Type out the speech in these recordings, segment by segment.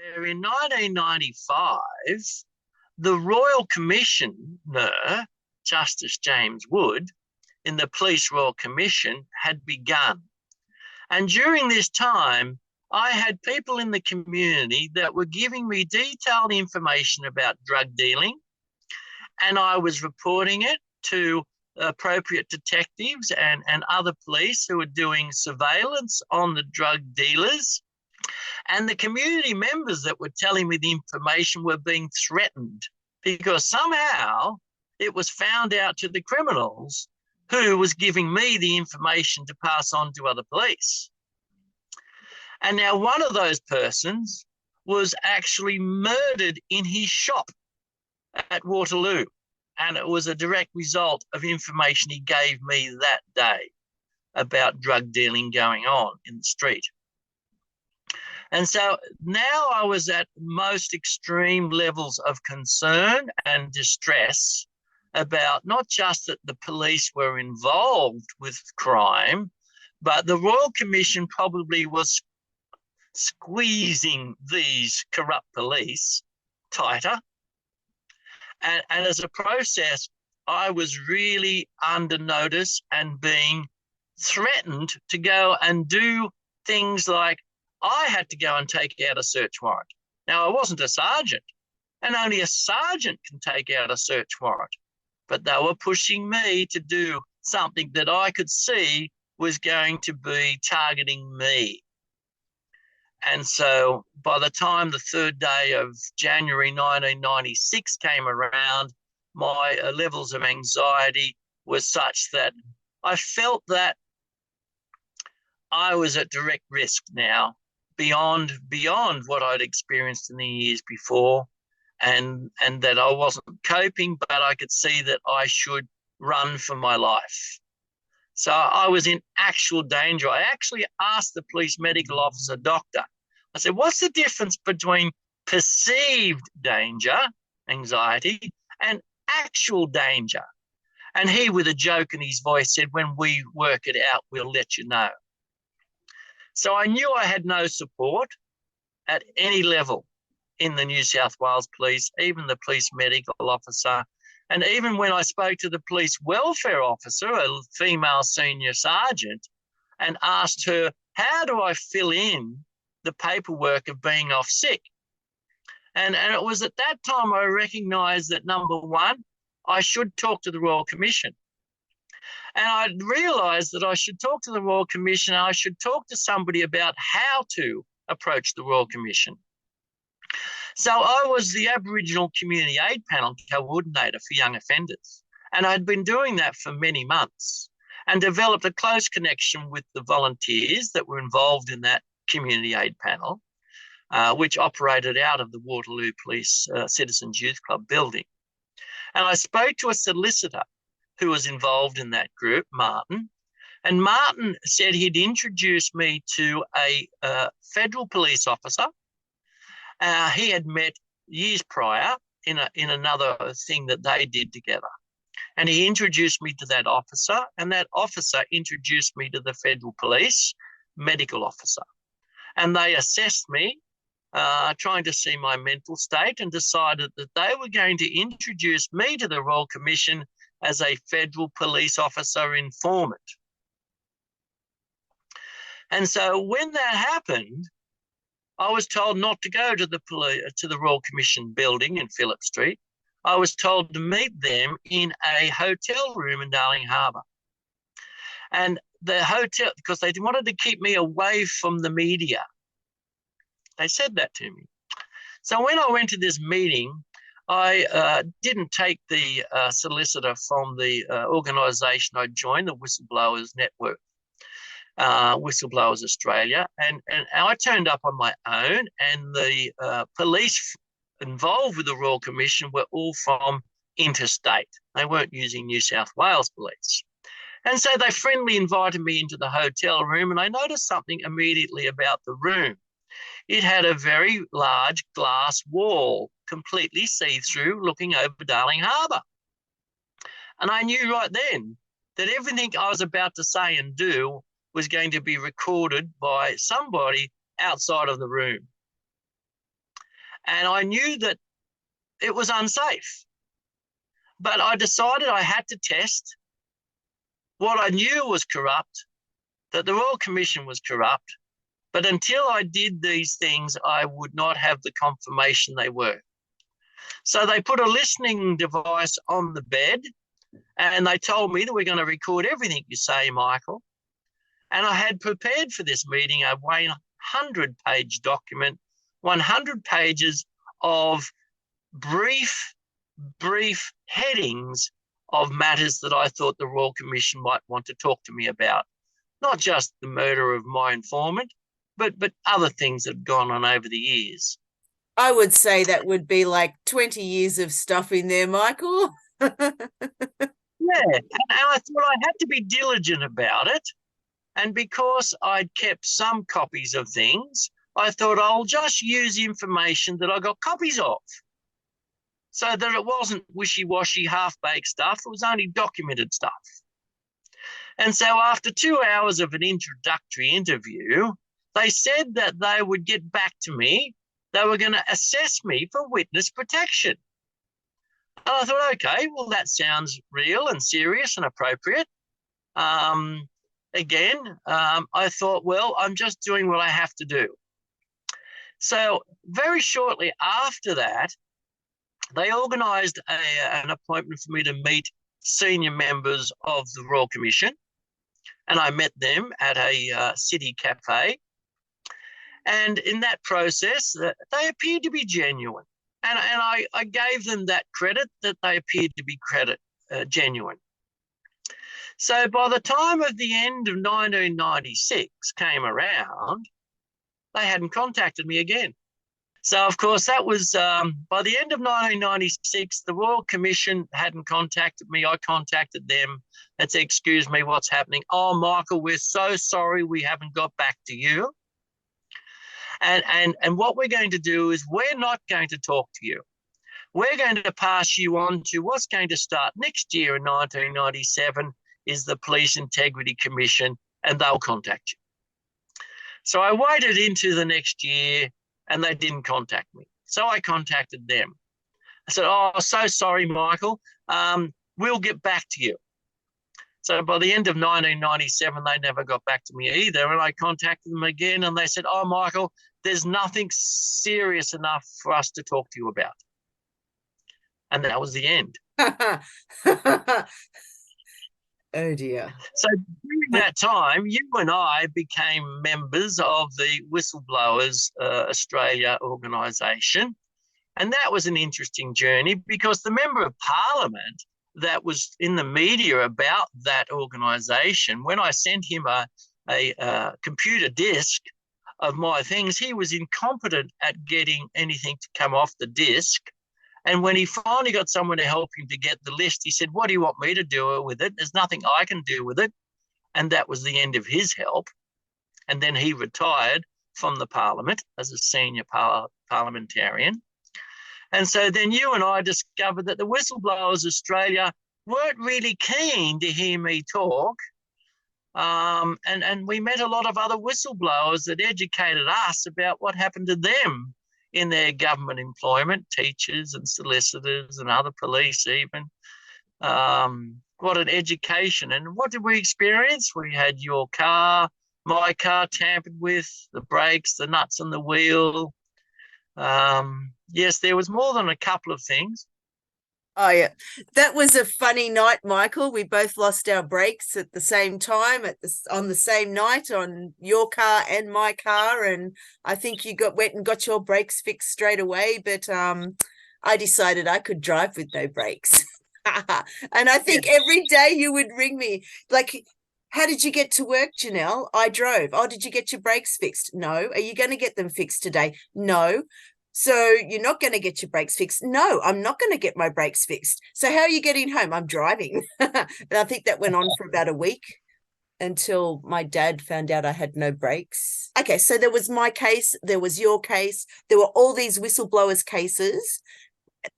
where in 1995, the Royal Commissioner, Justice James Wood, in the Police Royal Commission had begun. And during this time, I had people in the community that were giving me detailed information about drug dealing, and I was reporting it to appropriate detectives and other police who were doing surveillance on the drug dealers. And the community members that were telling me the information were being threatened because somehow it was found out to the criminals who was giving me the information to pass on to other police. And now one of those persons was actually murdered in his shop at Waterloo. And it was a direct result of information he gave me that day about drug dealing going on in the street. And so now I was at most extreme levels of concern and distress about not just that the police were involved with crime, but the Royal Commission probably was squeezing these corrupt police tighter. And as a process, I was really under notice and being threatened to go and do things like I had to go and take out a search warrant. Now, I wasn't a sergeant, and only a sergeant can take out a search warrant, but they were pushing me to do something that I could see was going to be targeting me. And so by the time the third day of January 1996 came around, my levels of anxiety were such that I felt that I was at direct risk now, beyond what I'd experienced in the years before, and that I wasn't coping, but I could see that I should run for my life. So I was in actual danger. I actually asked the police medical officer, doctor, I said, what's the difference between perceived danger, anxiety, and actual danger? And he, with a joke in his voice, said, when we work it out, we'll let you know. So I knew I had no support at any level in the New South Wales Police, even the police medical officer. And even when I spoke to the police welfare officer, a female senior sergeant, and asked her, how do I fill in the paperwork of being off sick? And it was at that time I recognised that, number one, I should talk to the Royal Commission. And I realised that I should talk to the Royal Commission, and I should talk to somebody about how to approach the Royal Commission. So I was the Aboriginal Community Aid Panel coordinator for young offenders, and I'd been doing that for many months and developed a close connection with the volunteers that were involved in that Community Aid Panel, which operated out of the Waterloo Police Citizens Youth Club building. And I spoke to a solicitor who was involved in that group, Martin, and Martin said he'd introduced me to a federal police officer. He had met years prior in another thing that they did together. And he introduced me to that officer, and that officer introduced me to the federal police medical officer. And they assessed me, trying to see my mental state, and decided that they were going to introduce me to the Royal Commission as a federal police officer informant. And so when that happened, I was told not to go to the Royal Commission building in Phillip Street. I was told to meet them in a hotel room in Darling Harbour. And the hotel, because they wanted to keep me away from the media. They said that to me. So when I went to this meeting, I didn't take the solicitor from the organisation I joined, the Whistleblowers Network, Whistleblowers Australia, and I turned up on my own, and the police involved with the Royal Commission were all from interstate. They weren't using New South Wales police. And so they friendly invited me into the hotel room, and I noticed something immediately about the room. It had a very large glass wall, completely see-through, looking over Darling Harbour. And I knew right then that everything I was about to say and do was going to be recorded by somebody outside of the room. And I knew that it was unsafe. But I decided I had to test what I knew was corrupt, that the Royal Commission was corrupt. But until I did these things, I would not have the confirmation they were. So they put a listening device on the bed, and they told me that we're going to record everything you say, Michael. And I had prepared for this meeting a 100-page document, 100 pages of brief headings of matters that I thought the Royal Commission might want to talk to me about. Not just the murder of my informant, but other things that have gone on over the years. I would say that would be like 20 years of stuff in there, Michael. Yeah, and I thought I had to be diligent about it. And because I'd kept some copies of things, I thought I'll just use information that I got copies of, so that it wasn't wishy-washy, half-baked stuff. It was only documented stuff. And so after 2 hours of an introductory interview, they said that they would get back to me. They were going to assess me for witness protection. And I thought, okay, well, that sounds real and serious and appropriate. I thought, well, I'm just doing what I have to do. So very shortly after that, they organised an appointment for me to meet senior members of the Royal Commission, and I met them at a city cafe. And in that process, they appeared to be genuine, and I gave them that credit, that they appeared to be genuine. So by the time of the end of 1996 came around, they hadn't contacted me again. So, of course, that was by the end of 1996, the Royal Commission hadn't contacted me. I contacted them and said, excuse me, what's happening? Oh, Michael, we're so sorry we haven't got back to you. And what we're going to do is we're not going to talk to you. We're going to pass you on to what's going to start next year in 1997 is the Police Integrity Commission, and they'll contact you. So I waited into the next year, and they didn't contact me. So I contacted them. I said, oh, so sorry, Michael. We'll get back to you. So by the end of 1997, they never got back to me either. And I contacted them again, and they said, oh, Michael, there's nothing serious enough for us to talk to you about. And that was the end. Oh, dear. So during that time, you and I became members of the Whistleblowers Australia organisation. And that was an interesting journey, because the Member of Parliament that was in the media about that organisation, when I sent him a computer disk of my things, he was incompetent at getting anything to come off the disk. And when he finally got someone to help him to get the list, he said, what do you want me to do with it? There's nothing I can do with it. And that was the end of his help. And then he retired from the Parliament as a senior parliamentarian. And so then you and I discovered that the Whistleblowers Australia weren't really keen to hear me talk. And we met a lot of other whistleblowers that educated us about what happened to them in their government employment, teachers and solicitors and other police even. What an education. And what did we experience? We had your car, my car tampered with, the brakes, the nuts on the wheel. Yes, there was more than a couple of things. Oh, yeah. That was a funny night, Michael. We both lost our brakes at the same time, on the same night, on your car and my car. And I think you went and got your brakes fixed straight away. But I decided I could drive with no brakes. And I think every day you would ring me, like, how did you get to work, Janelle? I drove. Oh, did you get your brakes fixed? No. Are you going to get them fixed today? No. So you're not going to get your brakes fixed? No, I'm not going to get my brakes fixed. So how are you getting home? I'm driving. And I think that went on for about a week until my dad found out I had no brakes. Okay, so there was my case, there was your case, there were all these whistleblowers cases.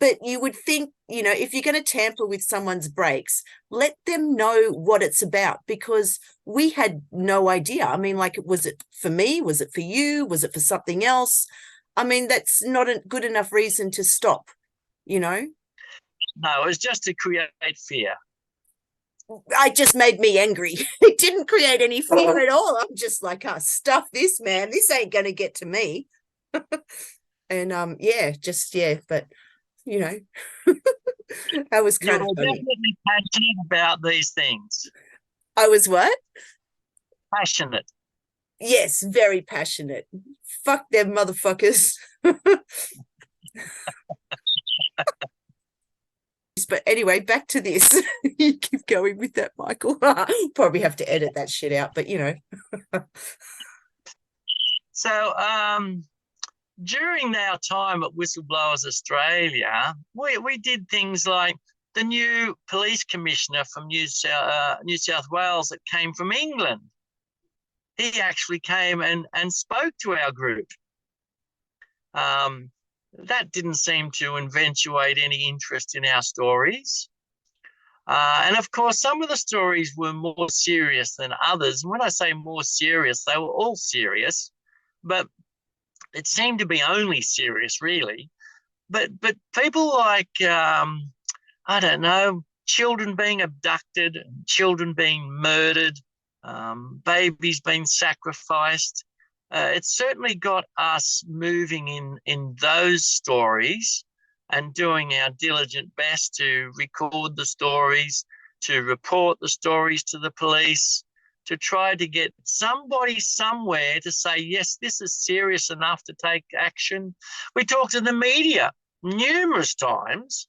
But you would think, if you're going to tamper with someone's brakes, let them know what it's about, because we had no idea. I mean, like, was it for me? Was it for you? Was it for something else? I mean, that's not a good enough reason to stop, you know? No, it was just to create fear. It just made me angry. It didn't create any fear at all. I'm just like, oh, stuff this, man. This ain't going to get to me. And but you know, that was kind of funny. Definitely passionate about these things. I was what? Passionate. Yes, very passionate. Fuck them motherfuckers. But anyway, back to this. You keep going with that, Michael. Probably have to edit that shit out, but you know. So during our time at Whistleblowers Australia, we did things like the new police commissioner from New South Wales that came from England. He actually came and spoke to our group. That didn't seem to eventuate any interest in our stories. And of course, some of the stories were more serious than others. And when I say more serious, they were all serious, but it seemed to be only serious, really. But people like, I don't know, children being abducted, children being murdered, babies being sacrificed, it certainly got us moving in those stories and doing our diligent best to record the stories, to report the stories to the police, to try to get somebody somewhere to say, yes, this is serious enough to take action. We talked to the media numerous times.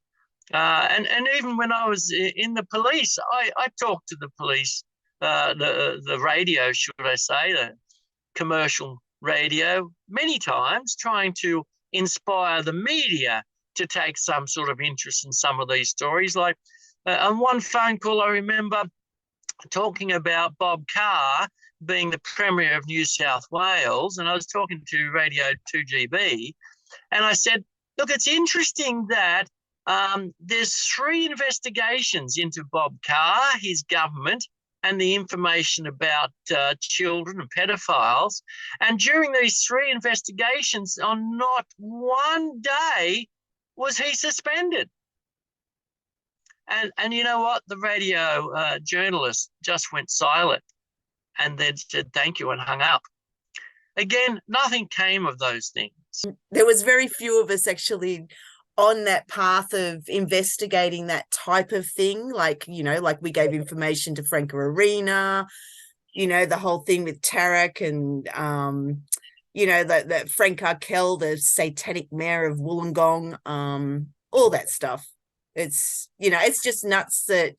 And even when I was in the police, I talked to the police, the radio, should I say, the commercial radio, many times, trying to inspire the media to take some sort of interest in some of these stories. Like on one phone call, I remember talking about Bob Carr being the Premier of New South Wales, and I was talking to Radio 2GB, and I said, look, it's interesting that there's 3 investigations into Bob Carr, his government, and the information about children and paedophiles. And during these 3 investigations, on not one day was he suspended. And you know what? The radio journalist just went silent and then said thank you and hung up. Again, nothing came of those things. There was very few of us actually on that path of investigating that type of thing. Like, you know, like we gave information to Franca Arena, you know, the whole thing with Tarak and, you know, that Frank Arkell, the satanic mayor of Wollongong, all that stuff. It's, you know, it's just nuts that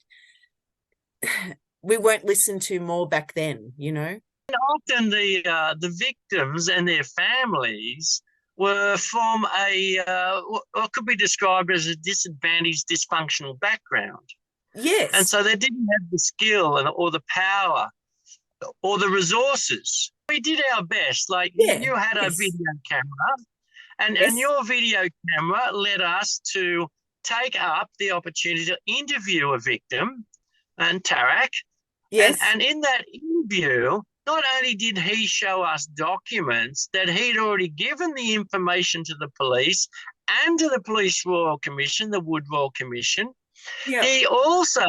we weren't listened to more back then, you know. And often the victims and their families were from what could be described as a disadvantaged, dysfunctional background. Yes. And so they didn't have the skill or the power or the resources. We did our best. Like you had a video camera, and your video camera led us to take up the opportunity to interview a victim, and Tarak. Yes. And in that interview, not only did he show us documents that he'd already given the information to the police and to the Police Royal Commission, the Wood Royal Commission, he also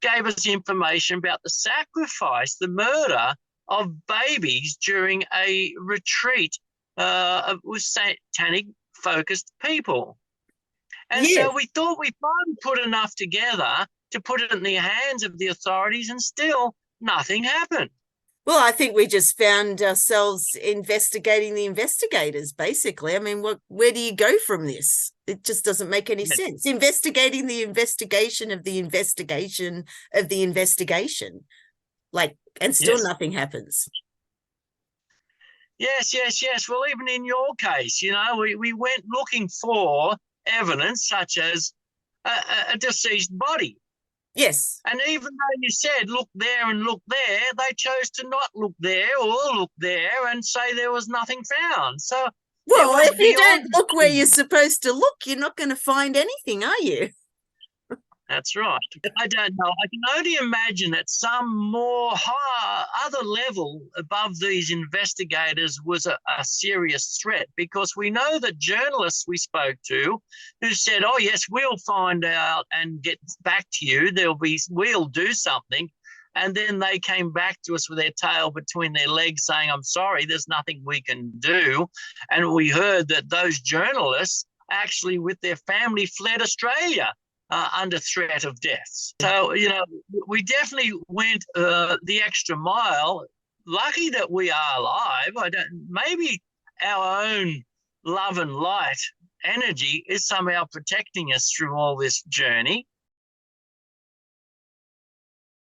gave us information about the sacrifice, the murder of babies during a retreat with satanic-focused people. And so we thought we finally put enough together to put it in the hands of the authorities, and still nothing happened. Well, I think we just found ourselves investigating the investigators, basically. I mean, where do you go from this? It just doesn't make any sense. Investigating the investigation of the investigation of the investigation. Like, and still nothing happens. Yes. Well, even in your case, you know, we went looking for evidence such as a deceased body. Yes. And even though you said look there and look there, they chose to not look there or look there and say there was nothing found. So, well, if you don't look where you're supposed to look, you're not going to find anything, are you? That's right. I don't know. I can only imagine that some more other level above these investigators was a serious threat, because we know that journalists we spoke to who said, oh, yes, we'll find out and get back to you. We'll do something. And then they came back to us with their tail between their legs saying, I'm sorry, there's nothing we can do. And we heard that those journalists actually with their family fled Australia under threat of death. So, we definitely went the extra mile. Lucky that we are alive. Maybe our own love and light energy is somehow protecting us through all this journey.